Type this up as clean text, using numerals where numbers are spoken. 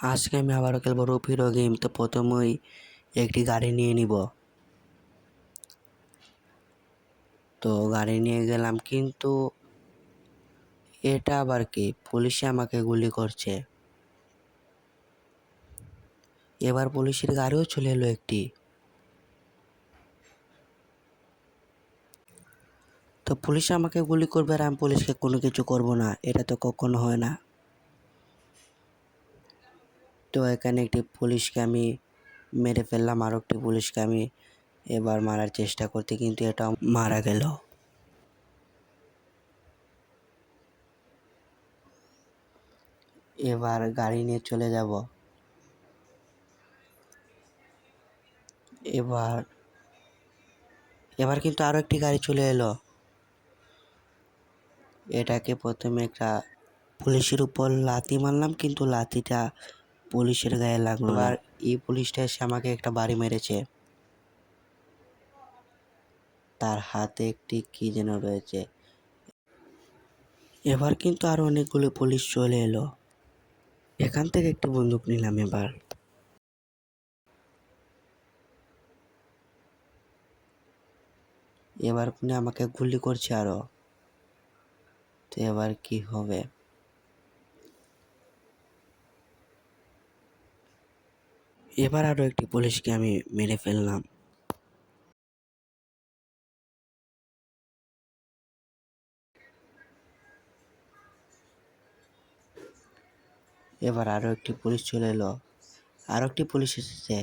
আজকে আমি আবারও খেলবো রুপিরো গেম। তো প্রথমেই একটি গাড়ি নিয়ে নিব। তো গাড়ি নিয়ে গেলাম, কিন্তু এটা আবার কি, পুলিশে আমাকে গুলি করছে। এবার পুলিশের গাড়িও চলে এলো একটি। তো পুলিশ আমাকে গুলি করবে আর আমি পুলিশকে কোনো কিছু করব না, এটা তো কখনো হয় না। তো এখানে একটি পুলিশকে আমি মেরে ফেললাম, আর একটি পুলিশকে আমি এবার মারার চেষ্টা করতে, কিন্তু এটাও মারা গেল। এবার গাড়ি নিয়ে চলে যাব। এবার এবার কিন্তু আরো একটি গাড়ি চলে এলো। এটাকে প্রথমে একটা পুলিশের উপর লাথি মারলাম, কিন্তু লাথিটা পুলিশের গায়ে লাগলো না। এবার এই পুলিশটা এসে আমাকে একটা বাড়ি মেরেছে। তার হাতে একটি কি যেন রয়েছে। এবার কিন্তু আরো অনেকগুলো পুলিশ চলে এলো। এখান থেকে একটি বন্দুক নিলাম। এবার উনি আমাকে গুলি করছে আরো। তো এবার কি হবে? এবার আরো একটি পুলিশকে আমি মেরে ফেললাম। এবার আরো একটি পুলিশ চলে এলো। আরো একটি পুলিশ এসেছে।